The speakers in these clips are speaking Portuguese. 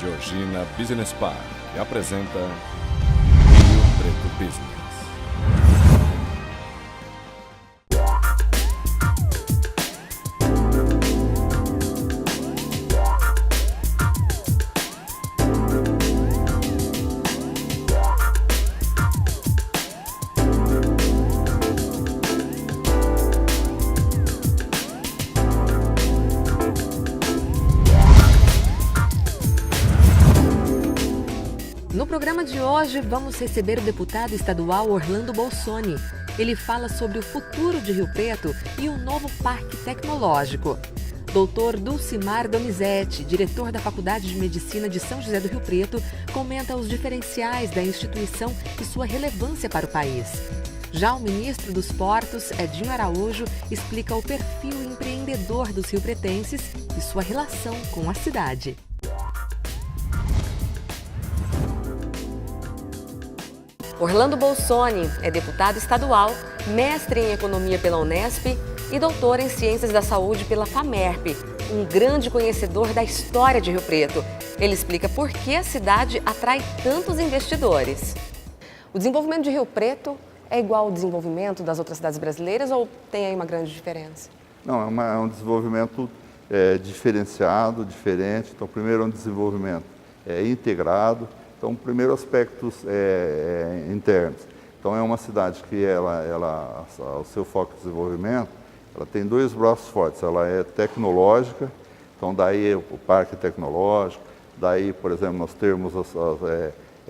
Georgina Business Park apresenta Rio Preto Business. No programa de hoje, vamos receber o deputado estadual Orlando Bolsoni. Ele fala sobre o futuro de Rio Preto e o novo parque tecnológico. Dr. Dulcimar Donizete, diretor da Faculdade de Medicina de São José do Rio Preto, comenta os diferenciais da instituição e sua relevância para o país. Já o ministro dos Portos, Edinho Araújo, explica o perfil empreendedor dos riopretenses e sua relação com a cidade. Orlando Bolsoni é deputado estadual, mestre em economia pela Unesp e doutor em ciências da saúde pela FAMERP, um grande conhecedor da história de Rio Preto. Ele explica por que a cidade atrai tantos investidores. O desenvolvimento de Rio Preto é igual ao desenvolvimento das outras cidades brasileiras ou tem aí uma grande diferença? Não, é um desenvolvimento diferenciado, diferente. Então, primeiro é um desenvolvimento integrado. Então, primeiro aspectos internos. Então, é uma cidade que o seu foco de desenvolvimento, ela tem dois braços fortes. Ela é tecnológica, então daí o parque tecnológico, daí, por exemplo, nós temos as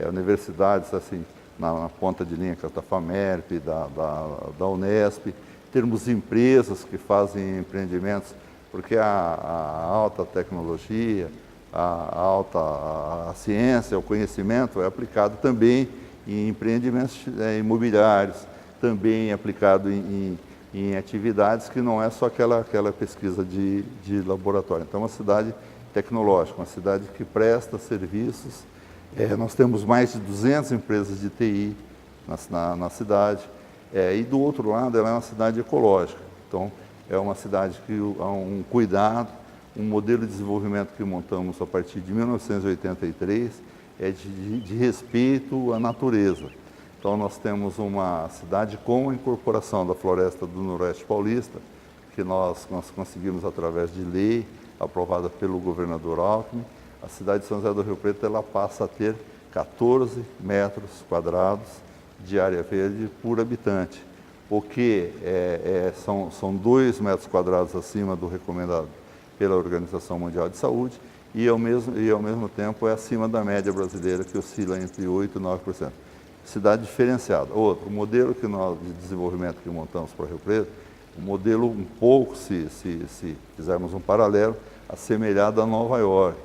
universidades assim na ponta de linha, que é da FAMERP, da Unesp, temos empresas que fazem empreendimentos, porque a alta tecnologia, a ciência, o conhecimento é aplicado também em empreendimentos imobiliários, também aplicado em atividades que não é só aquela pesquisa de laboratório. Então, é uma cidade tecnológica, uma cidade que presta serviços. Nós temos mais de 200 empresas de TI na cidade. E do outro lado, ela é uma cidade ecológica. Então, é uma cidade que há um cuidado. Um modelo de desenvolvimento que montamos a partir de 1983 é de respeito à natureza. Então, nós temos uma cidade com a incorporação da Floresta do Noroeste Paulista, que nós conseguimos através de lei aprovada pelo governador Alckmin. A cidade de São José do Rio Preto ela passa a ter 14 metros quadrados de área verde por habitante, o que são 2 metros quadrados acima do recomendado pela Organização Mundial de Saúde e ao mesmo tempo é acima da média brasileira, que oscila entre 8% e 9%. Cidade diferenciada. Outro, o modelo de desenvolvimento que montamos para Rio Preto, um modelo um pouco, se fizermos um paralelo, assemelhado a Nova York,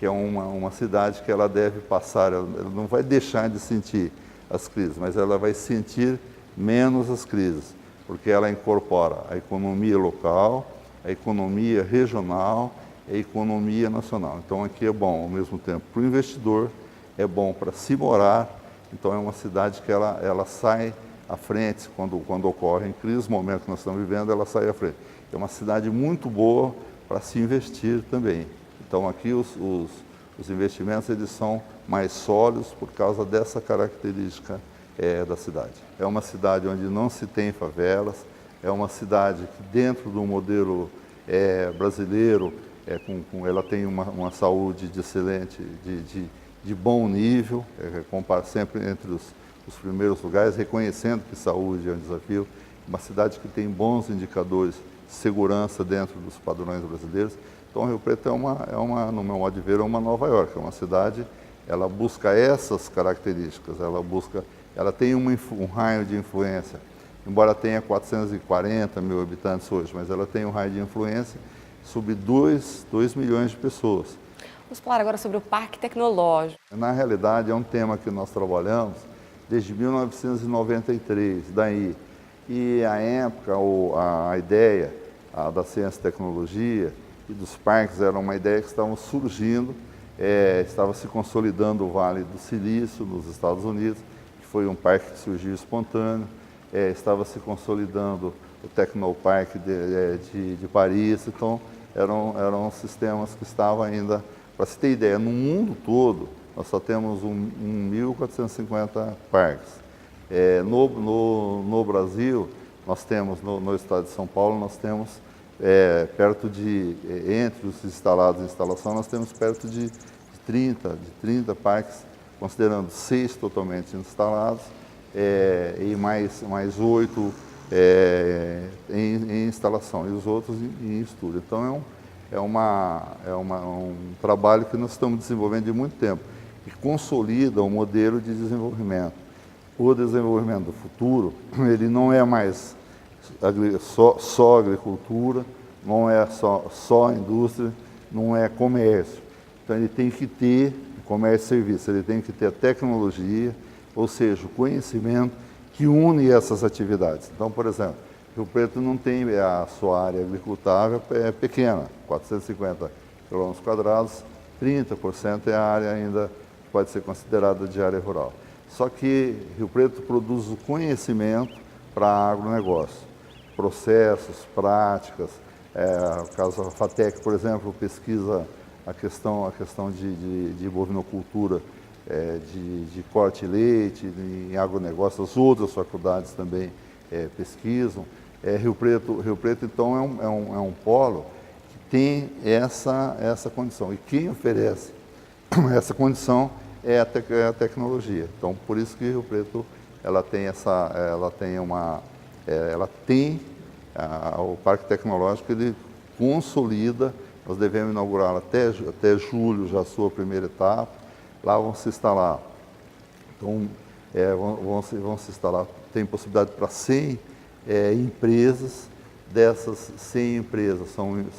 que é uma cidade que ela deve passar, ela não vai deixar de sentir as crises, mas ela vai sentir menos as crises, porque ela incorpora a economia local, a economia regional e a economia nacional. Então, aqui é bom, ao mesmo tempo, para o investidor, é bom para se morar. Então, é uma cidade que ela sai à frente quando ocorrem crises, no momento que nós estamos vivendo, ela sai à frente. É uma cidade muito boa para se investir também. Então, aqui os investimentos eles são mais sólidos por causa dessa característica da cidade. É uma cidade onde não se tem favelas, é uma cidade que dentro do modelo brasileiro, ela tem uma saúde de excelente, de bom nível, compara sempre entre os primeiros lugares, reconhecendo que saúde é um desafio. Uma cidade que tem bons indicadores de segurança dentro dos padrões brasileiros. Então, Rio Preto no meu modo de ver, é uma Nova York, é uma cidade, ela busca essas características, ela tem um raio de influência. Embora tenha 440 mil habitantes hoje, mas ela tem um raio de influência sobre 2 milhões de pessoas. Vamos falar agora sobre o Parque Tecnológico. Na realidade, é um tema que nós trabalhamos desde 1993, daí. E a época, a ideia da ciência e tecnologia e dos parques era uma ideia que estava surgindo, estava se consolidando o Vale do Silício, nos Estados Unidos, que foi um parque que surgiu espontâneo. Estava se consolidando o Tecnopark de Paris, então eram sistemas que estavam ainda Para se ter ideia, no mundo todo, nós só temos 1.450 parques. No Brasil, nós temos, no estado de São Paulo, nós temos entre os instalados em instalação, nós temos perto de 30 parques, considerando 6 totalmente instalados e mais 8 em instalação e os outros em estudo. Então um trabalho que nós estamos desenvolvendo de muito tempo, que consolida o modelo de desenvolvimento. O desenvolvimento do futuro, ele não é mais só agricultura, não é só indústria, não é comércio. Então ele tem que ter comércio e serviço, ele tem que ter a tecnologia, ou seja, o conhecimento que une essas atividades. Então, por exemplo, Rio Preto não tem a sua área agricultável pequena, 450 km², 30% é a área ainda que pode ser considerada de área rural. Só que Rio Preto produz o conhecimento para agronegócio, processos, práticas. O caso da FATEC, por exemplo, pesquisa a questão de bovinocultura, de corte de leite, em agronegócio, as outras faculdades também pesquisam. Rio Preto, então, é um polo que tem essa condição. E quem oferece essa condição é a tecnologia. Então, por isso que Rio Preto o Parque Tecnológico, ele consolida. Nós devemos inaugurá-lo até julho, já a sua primeira etapa. Lá vão se instalar, então, vão se instalar, tem possibilidade para 100 empresas. Dessas 100 empresas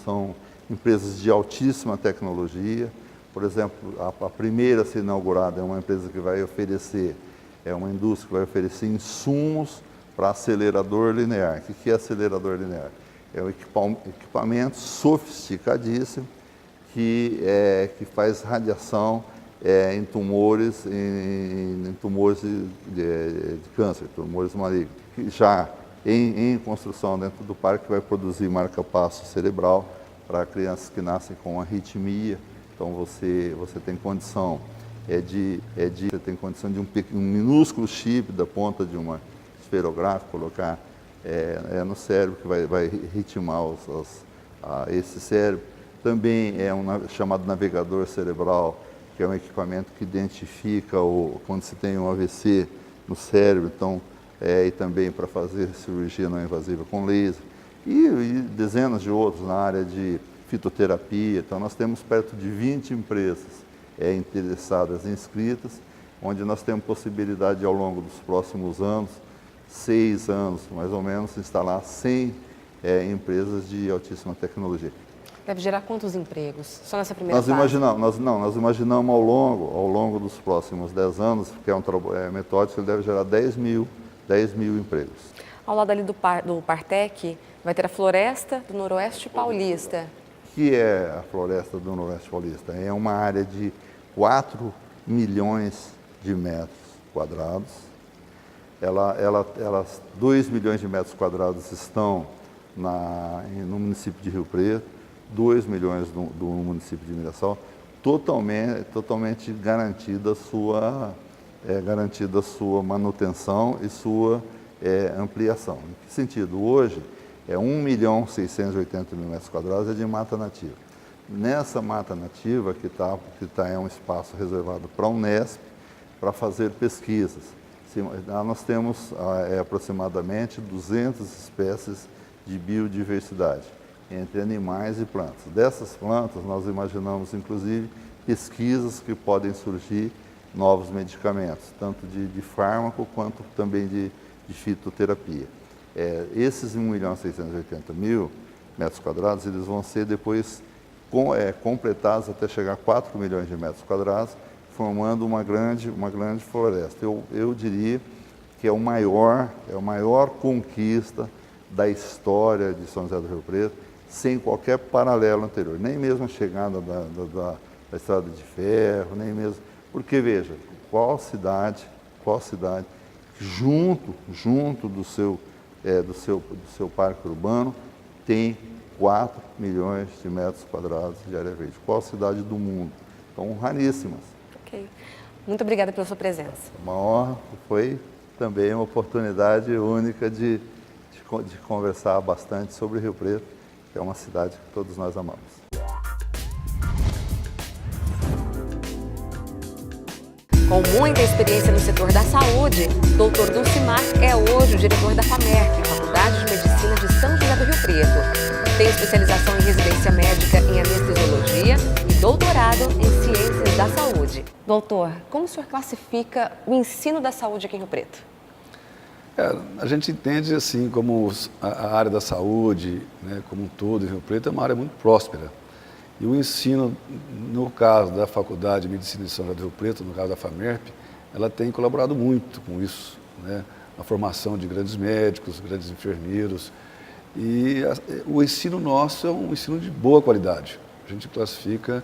são empresas de altíssima tecnologia. Por exemplo, a primeira a ser inaugurada é uma empresa que vai oferecer, uma indústria que vai oferecer insumos para acelerador linear. O que é acelerador linear? É um equipamento sofisticadíssimo que faz radiação em tumores, em tumores de câncer, tumores malignos. Já em construção dentro do parque, vai produzir marca-passo cerebral para crianças que nascem com arritmia. Então você tem condição de um minúsculo chip da ponta de uma esferográfica, colocar no cérebro, que vai ritmar esse cérebro. Também é chamado navegador cerebral, que é um equipamento que identifica quando se tem um AVC no cérebro, então, e também para fazer cirurgia não invasiva com laser, e dezenas de outros na área de fitoterapia. Então, nós temos perto de 20 empresas interessadas, inscritas, onde nós temos possibilidade de, ao longo dos próximos anos, 6 anos mais ou menos, instalar 100 empresas de altíssima tecnologia. Deve gerar quantos empregos? Só nessa primeira Nós fase? Nós imaginamos ao longo dos próximos 10 anos, porque metódico, ele deve gerar 10 mil empregos. Ao lado ali do Partec, vai ter a Floresta do Noroeste Paulista. O que é a Floresta do Noroeste Paulista? É uma área de 4 milhões de metros quadrados. 2 milhões de metros quadrados estão no município de Rio Preto, 2 milhões do município de Mirassol, totalmente garantida a sua manutenção e sua ampliação. Em que sentido? Hoje, 1.680.000 metros quadrados é de mata nativa. Nessa mata nativa, é um espaço reservado para a Unesp, para fazer pesquisas. Lá nós temos aproximadamente 200 espécies de biodiversidade, entre animais e plantas. Dessas plantas, nós imaginamos, inclusive, pesquisas que podem surgir, novos medicamentos, tanto de fármaco quanto também de fitoterapia. Esses 1.680.000 metros quadrados, eles vão ser depois completados até chegar a 4 milhões de metros quadrados, formando uma grande floresta. Eu diria que é a maior conquista da história de São José do Rio Preto, sem qualquer paralelo anterior, nem mesmo a chegada da estrada de ferro, nem mesmo... Porque, veja, qual cidade junto do seu parque urbano tem 4 milhões de metros quadrados de área verde? Qual cidade do mundo? são raríssimas. Ok. Muito obrigada pela sua presença. Uma honra, foi também uma oportunidade única de conversar bastante sobre Rio Preto, que é uma cidade que todos nós amamos. Com muita experiência no setor da saúde, Dr. Dulcimar é hoje o diretor da FAMERP, Faculdade de Medicina de São José do Rio Preto. Tem especialização em residência médica em anestesiologia e doutorado em ciências da saúde. Doutor, como o senhor classifica o ensino da saúde aqui em Rio Preto? A gente entende assim como a área da saúde, né, como um todo em Rio Preto, é uma área muito próspera. E o ensino, no caso da Faculdade de Medicina de São José do Rio Preto, no caso da FAMERP, ela tem colaborado muito com isso, né? A formação de grandes médicos, grandes enfermeiros. E o ensino nosso é um ensino de boa qualidade. A gente classifica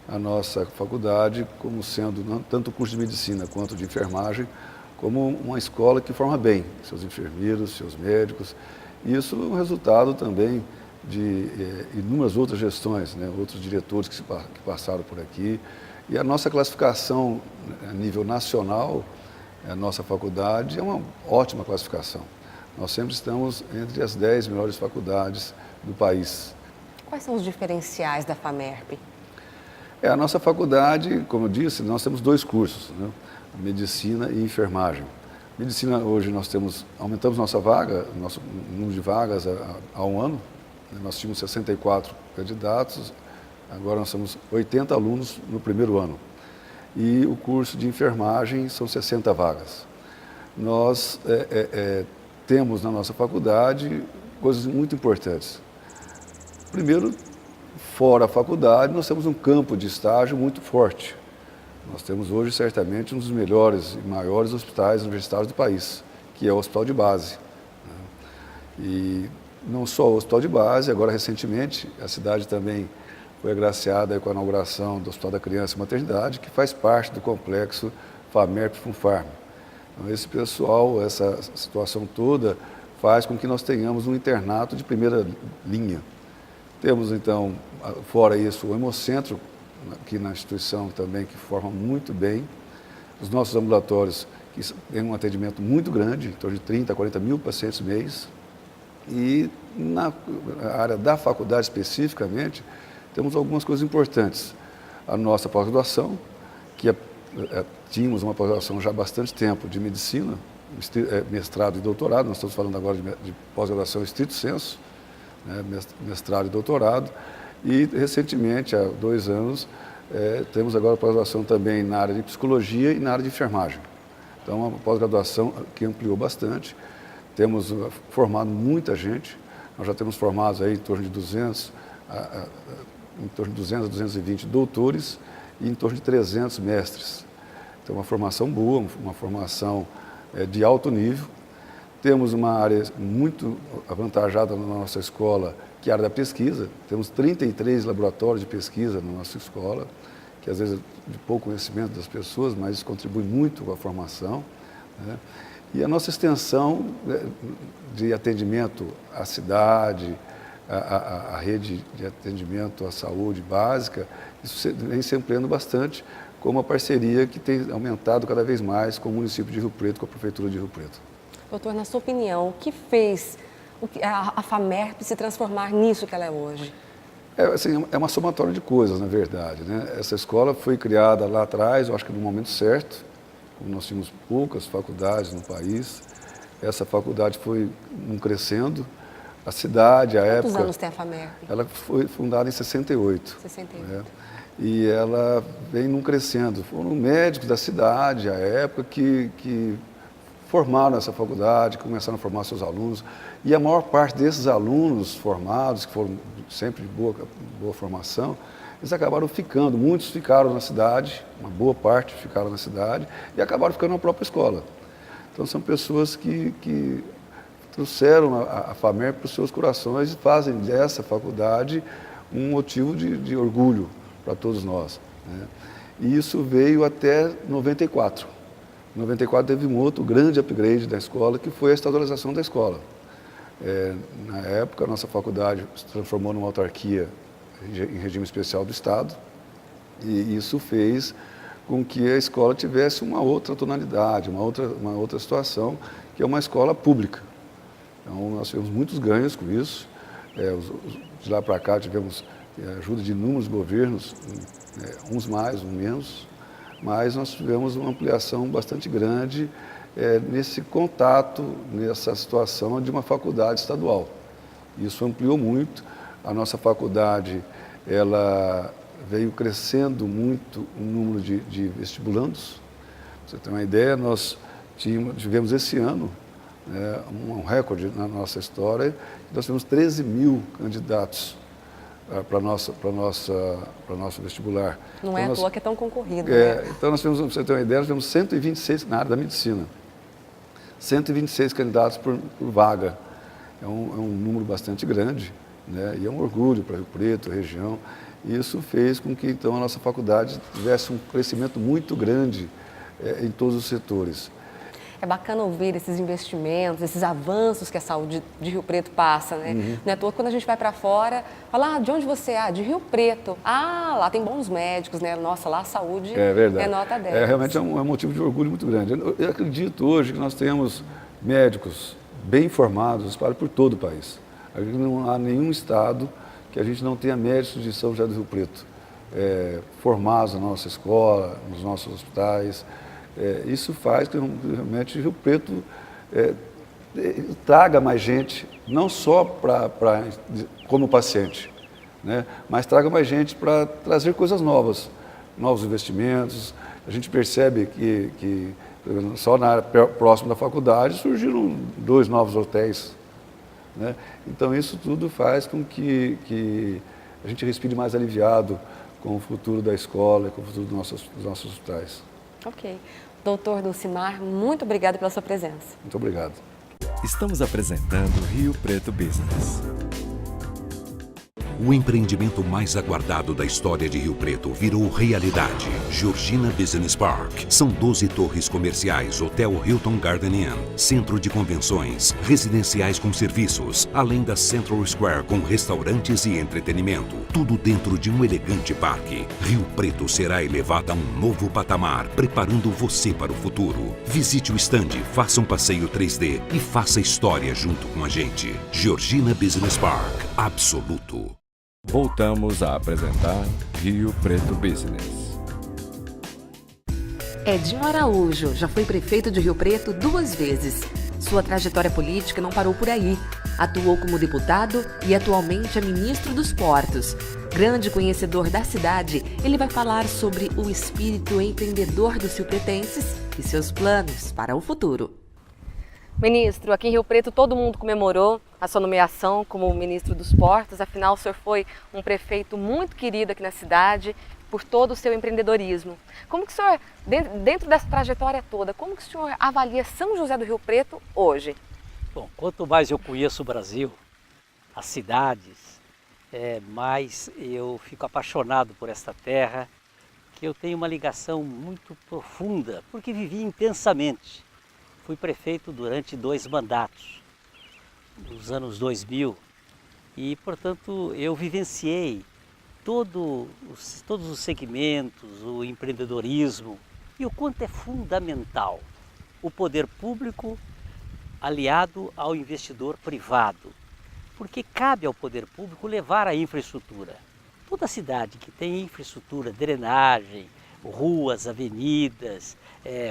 a nossa faculdade como sendo, tanto o curso de medicina quanto de enfermagem, como uma escola que forma bem seus enfermeiros, seus médicos. E isso é um resultado também de inúmeras outras gestões, né, outros diretores que passaram por aqui. E a nossa classificação a nível nacional, a nossa faculdade, é uma ótima classificação. Nós sempre estamos entre as 10 melhores faculdades do país. Quais são os diferenciais da FAMERP? A nossa faculdade, como eu disse, nós temos 2 cursos, né, medicina e enfermagem. Medicina, hoje nós aumentamos nossa vaga, nosso número de vagas há um ano. Nós tínhamos 64 candidatos, agora nós temos 80 alunos no primeiro ano. E o curso de enfermagem são 60 vagas. Nós temos na nossa faculdade coisas muito importantes. Primeiro, fora a faculdade, nós temos um campo de estágio muito forte. Nós temos hoje, certamente, um dos melhores e maiores hospitais universitários do país, que é o Hospital de Base. E não só o Hospital de Base, agora recentemente a cidade também foi agraciada com a inauguração do Hospital da Criança e Maternidade, que faz parte do complexo FAMERP-Funfarm. Então, esse pessoal, essa situação toda, faz com que nós tenhamos um internato de primeira linha. Temos, então, fora isso, o Hemocentro, aqui na instituição também, que forma muito bem. Os nossos ambulatórios, que têm um atendimento muito grande, em torno de 30 a 40 mil pacientes mês. E na área da faculdade especificamente, temos algumas coisas importantes. A nossa pós-graduação, que tínhamos uma pós-graduação já há bastante tempo de medicina, mestrado e doutorado, nós estamos falando agora de pós-graduação estrito sensu, né, mestrado e doutorado, e recentemente, há 2 anos, temos agora pós-graduação também na área de psicologia e na área de enfermagem. Então, uma pós-graduação que ampliou bastante. Temos formado muita gente, nós já temos formados aí em torno de 200 a 220 doutores e em torno de 300 mestres. Então, uma formação boa, uma formação de alto nível. Temos uma área muito avantajada na nossa escola, que é a área da pesquisa. Temos 33 laboratórios de pesquisa na nossa escola, que às vezes é de pouco conhecimento das pessoas, mas isso contribui muito com a formação, né? E a nossa extensão de atendimento à cidade, a rede de atendimento à saúde básica, isso vem se ampliando bastante, com uma parceria que tem aumentado cada vez mais com o município de Rio Preto, com a Prefeitura de Rio Preto. Doutor, na sua opinião, o que fez a FAMERP se transformar nisso que ela é hoje? É uma somatória de coisas, na verdade, né? Essa escola foi criada lá atrás, eu acho que no momento certo, como nós tínhamos poucas faculdades no país. Essa faculdade foi crescendo. A cidade, a época... Quantos anos tem a FAMERP? Ela foi fundada em 68. 68. Né? E ela vem crescendo. Foram médicos da cidade, à época, que formaram essa faculdade, começaram a formar seus alunos. E a maior parte desses alunos formados, que foram sempre de boa formação, eles acabaram ficando. Muitos ficaram na cidade, uma boa parte ficaram na cidade, e acabaram ficando na própria escola. Então, são pessoas que trouxeram a FAMERP para os seus corações e fazem dessa faculdade um motivo de orgulho para todos nós, né? E isso veio até 94. Em 94 teve um outro grande upgrade da escola, que foi a estadualização da escola. Na época, a nossa faculdade se transformou numa autarquia em regime especial do Estado, E isso fez com que a escola tivesse uma outra tonalidade, uma outra situação, que é uma escola pública. Então, nós tivemos muitos ganhos com isso. De lá para cá tivemos ajuda de inúmeros governos, uns mais, uns menos, mas nós tivemos uma ampliação bastante grande nesse contato, nessa situação de uma faculdade estadual. Isso ampliou muito. A nossa faculdade, ela veio crescendo muito o número de vestibulandos. Pra você ter uma ideia, nós tivemos esse ano um recorde na nossa história. Nós tivemos 13 mil candidatos para nosso vestibular. Não então, é à toa que é tão concorrido. Né? Então, nós tivemos, para você ter uma ideia, nós tivemos 126 na área da medicina. 126 candidatos por vaga. É um número bastante grande, né? E é um orgulho para Rio Preto, a região. E isso fez com que, então, a nossa faculdade tivesse um crescimento muito grande em todos os setores. É bacana ouvir esses investimentos, esses avanços que a saúde de Rio Preto passa, né? Uhum. Não é à toa que quando a gente vai para fora, fala, de onde você é? De Rio Preto. Ah, lá tem bons médicos, né? Nossa, lá a saúde é nota 10. Realmente é um motivo de orgulho muito grande. Eu acredito hoje que nós temos médicos bem formados, espalhados por todo o país. Não há nenhum estado que a gente não tenha médicos de São José do Rio Preto formados na nossa escola, nos nossos hospitais. Isso faz que realmente Rio Preto traga mais gente, não só como paciente, né? Mas traga mais gente para trazer coisas novas, novos investimentos. A gente percebe que só na área próxima da faculdade surgiram 2 novos hotéis, né? Então isso tudo faz com que a gente respire mais aliviado com o futuro da escola e com o futuro dos nossos hospitais. Ok. Doutor Dulcimar, muito obrigada pela sua presença. Muito obrigado. Estamos apresentando Rio Preto Business. O empreendimento mais aguardado da história de Rio Preto virou realidade. Georgina Business Park. São 12 torres comerciais, hotel Hilton Garden Inn, centro de convenções, residenciais com serviços, além da Central Square com restaurantes e entretenimento. Tudo dentro de um elegante parque. Rio Preto será elevada a um novo patamar, preparando você para o futuro. Visite o stand, faça um passeio 3D e faça história junto com a gente. Georgina Business Park. Absoluto. Voltamos a apresentar Rio Preto Business. Edinho Araújo já foi prefeito de Rio Preto 2 vezes. Sua trajetória política não parou por aí. Atuou como deputado e atualmente é ministro dos Portos. Grande conhecedor da cidade, ele vai falar sobre o espírito empreendedor dos riopretenses e seus planos para o futuro. Ministro, aqui em Rio Preto todo mundo comemorou a sua nomeação como ministro dos Portos, afinal o senhor foi um prefeito muito querido aqui na cidade por todo o seu empreendedorismo. Como que o senhor, dentro dessa trajetória toda, como que o senhor avalia São José do Rio Preto hoje? Bom, quanto mais eu conheço o Brasil, as cidades, mais eu fico apaixonado por esta terra, que eu tenho uma ligação muito profunda, porque vivi intensamente. Fui prefeito durante 2 mandatos, nos anos 2000, e, portanto, eu vivenciei todos os segmentos, o empreendedorismo, e o quanto é fundamental o poder público aliado ao investidor privado, porque cabe ao poder público levar a infraestrutura. Toda cidade que tem infraestrutura, drenagem, ruas, avenidas,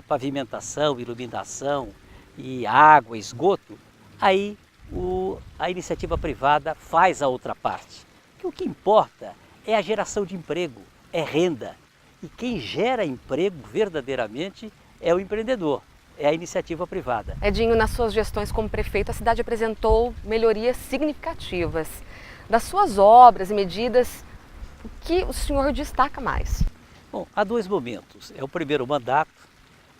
pavimentação, iluminação e água, esgoto, aí a iniciativa privada faz a outra parte. Porque o que importa é a geração de emprego, é renda. E quem gera emprego verdadeiramente é o empreendedor, é a iniciativa privada. Edinho, nas suas gestões como prefeito, a cidade apresentou melhorias significativas. Das suas obras e medidas, o que o senhor destaca mais? Bom, há 2 momentos. É o primeiro mandato,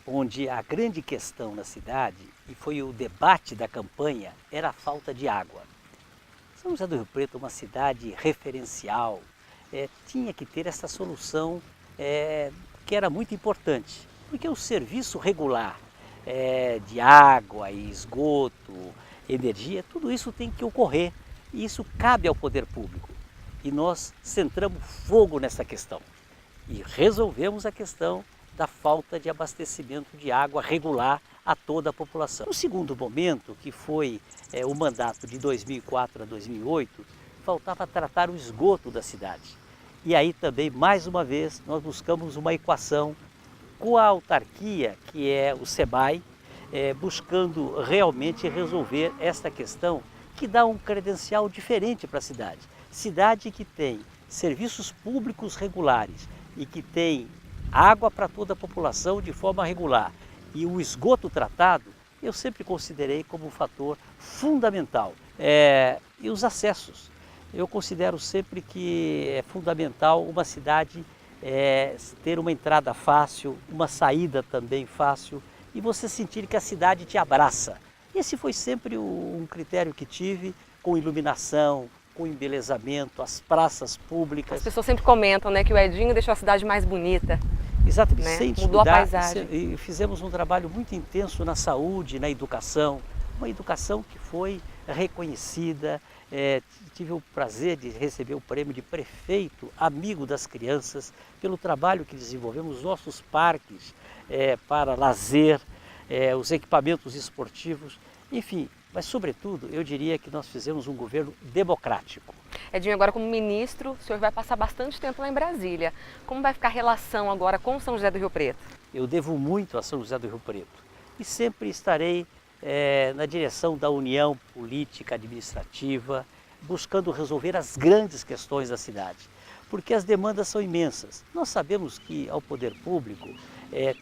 onde a grande questão na cidade, e foi o debate da campanha, era a falta de água. São José do Rio Preto é uma cidade referencial, tinha que ter essa solução que era muito importante, porque o serviço regular de água, esgoto, energia, tudo isso tem que ocorrer, e isso cabe ao poder público. E nós centramos fogo nessa questão. e resolvemos a questão da falta de abastecimento de água regular a toda a população. No segundo momento, que foi o mandato de 2004 a 2008, faltava tratar o esgoto da cidade. E aí também, mais uma vez, nós buscamos uma equação com a autarquia, que é o SEBAI, buscando realmente resolver esta questão que dá um credencial diferente para a cidade. Cidade que tem serviços públicos regulares e que tem água para toda a população de forma regular e o esgoto tratado, eu sempre considerei como um fator fundamental. E os acessos. Eu considero sempre que é fundamental uma cidade ter uma entrada fácil, uma saída também fácil e você sentir que a cidade te abraça. Esse foi sempre um critério que tive, com iluminação, com embelezamento, as praças públicas. As pessoas sempre comentam, né, que o Edinho deixou a cidade mais bonita. Exatamente, né? sem Mudou a descuidar, paisagem. E fizemos um trabalho muito intenso na saúde, na educação, uma educação que foi reconhecida. Tive o prazer de receber o prêmio de prefeito amigo das crianças pelo trabalho que desenvolvemos, nossos parques para lazer, os equipamentos esportivos, enfim. Mas, sobretudo, eu diria que nós fizemos um governo democrático. Edinho, agora como ministro, o senhor vai passar bastante tempo lá em Brasília. Como vai ficar a relação agora com São José do Rio Preto? Eu devo muito a São José do Rio Preto e sempre estarei na direção da união política, administrativa, buscando resolver as grandes questões da cidade, porque as demandas são imensas. Nós sabemos que ao poder público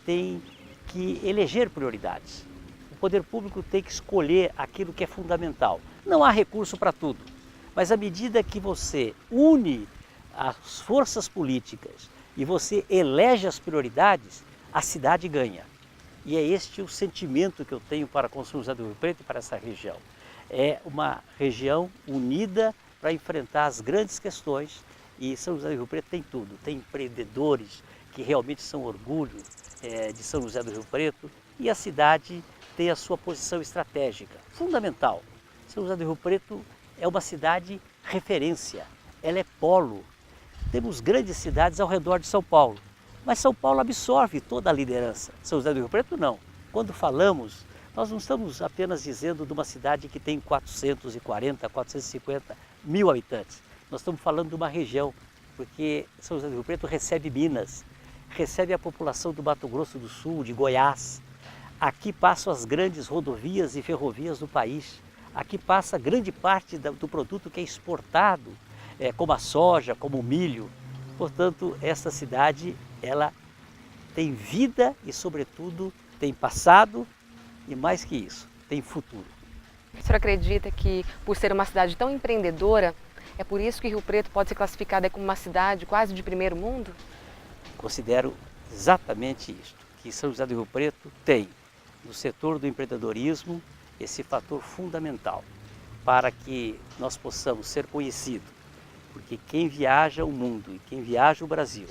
tem que eleger prioridades. O poder público tem que escolher aquilo que é fundamental. Não há recurso para tudo, mas à medida que você une as forças políticas e você elege as prioridades, a cidade ganha. E é este o sentimento que eu tenho para com São José do Rio Preto e para essa região. É uma região unida para enfrentar as grandes questões e São José do Rio Preto tem tudo. Tem empreendedores que realmente são orgulho de São José do Rio Preto e a cidade tem a sua posição estratégica, fundamental. São José do Rio Preto é uma cidade referência, ela é polo. Temos grandes cidades ao redor de São Paulo, mas São Paulo absorve toda a liderança. São José do Rio Preto não. Quando falamos, nós não estamos apenas dizendo de uma cidade que tem 440, 450 mil habitantes. Nós estamos falando de uma região, porque São José do Rio Preto recebe Minas, recebe a população do Mato Grosso do Sul, de Goiás. Aqui passam as grandes rodovias e ferrovias do país. Aqui passa grande parte do produto que é exportado, como a soja, como o milho. Portanto, essa cidade, ela tem vida e, sobretudo, tem passado e, mais que isso, tem futuro. O senhor acredita que, por ser uma cidade tão empreendedora, é por isso que Rio Preto pode ser classificada como uma cidade quase de primeiro mundo? Considero exatamente isto, que São José do Rio Preto tem, no setor do empreendedorismo, esse fator fundamental para que nós possamos ser conhecidos. Porque quem viaja o mundo e quem viaja o Brasil,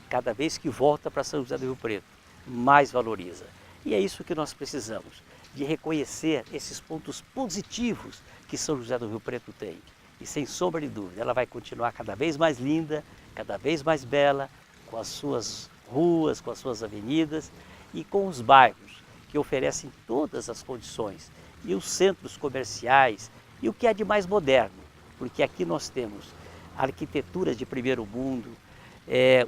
cada vez que volta para São José do Rio Preto, mais valoriza. E é isso que nós precisamos, de reconhecer esses pontos positivos que São José do Rio Preto tem. E sem sombra de dúvida, ela vai continuar cada vez mais linda, cada vez mais bela, com as suas ruas, com as suas avenidas e com os bairros que oferecem todas as condições e os centros comerciais e o que é de mais moderno, porque aqui nós temos arquiteturas de primeiro mundo,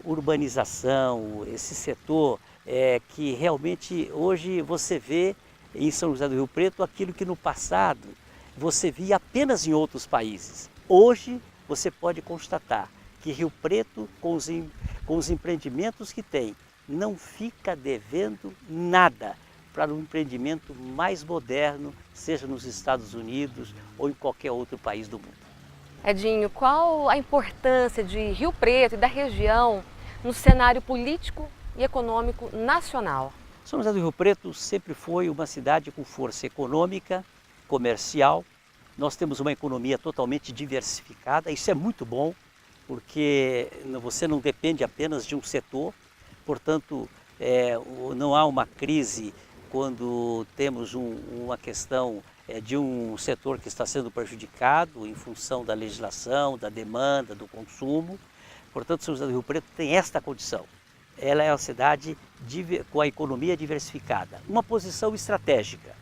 urbanização, esse setor que realmente hoje você vê em São José do Rio Preto aquilo que no passado você via apenas em outros países. Hoje você pode constatar que Rio Preto, com os empreendimentos que tem, não fica devendo nada para um empreendimento mais moderno, seja nos Estados Unidos ou em qualquer outro país do mundo. Edinho, qual a importância de Rio Preto e da região no cenário político e econômico nacional? São José do Rio Preto sempre foi uma cidade com força econômica, comercial. Nós temos uma economia totalmente diversificada, isso é muito bom, porque você não depende apenas de um setor, portanto, não há uma crise quando temos uma questão de um setor que está sendo prejudicado em função da legislação, da demanda, do consumo. Portanto, São José do Rio Preto tem esta condição. Ela é uma cidade com a economia diversificada, uma posição estratégica,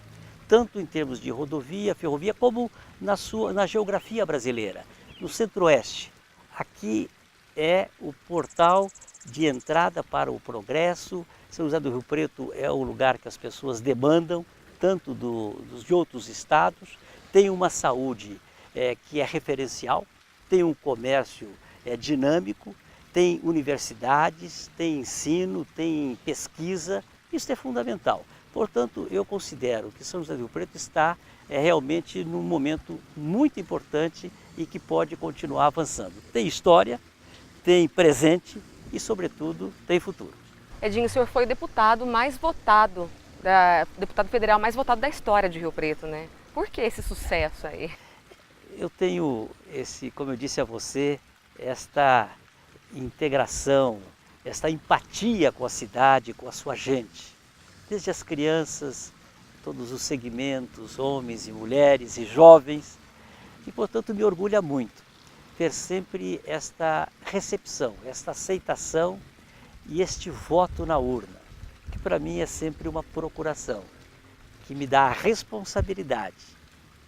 tanto em termos de rodovia, ferrovia, como na geografia brasileira, no centro-oeste. Aqui é o portal de entrada para o progresso. São José do Rio Preto é o lugar que as pessoas demandam, tanto de outros estados. Tem uma saúde que é referencial, tem um comércio dinâmico, tem universidades, tem ensino, tem pesquisa. Isso é fundamental. Portanto, eu considero que São José do Rio Preto está realmente num momento muito importante e que pode continuar avançando. Tem história, tem presente e, sobretudo, tem futuro. Edinho, o senhor foi o deputado mais votado, deputado federal mais votado da história de Rio Preto, né? Por que esse sucesso aí? Eu tenho como eu disse a você, esta integração, esta empatia com a cidade, com a sua gente. Desde as crianças, todos os segmentos, homens e mulheres e jovens. E, portanto, me orgulha muito ter sempre esta recepção, esta aceitação e este voto na urna, que para mim é sempre uma procuração, que me dá a responsabilidade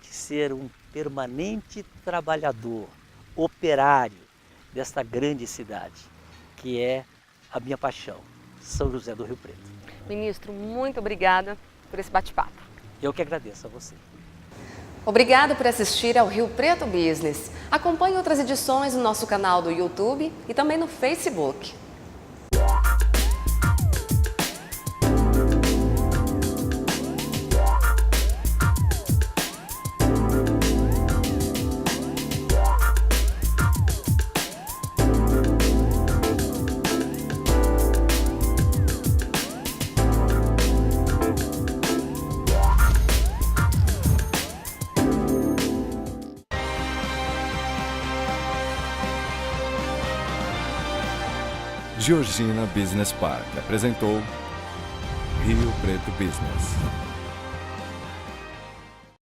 de ser um permanente trabalhador, operário desta grande cidade, que é a minha paixão, São José do Rio Preto. Ministro, muito obrigada por esse bate-papo. Eu que agradeço a você. Obrigada por assistir ao Rio Preto Business. Acompanhe outras edições no nosso canal do YouTube e também no Facebook. Georgina Business Park apresentou Rio Preto Business.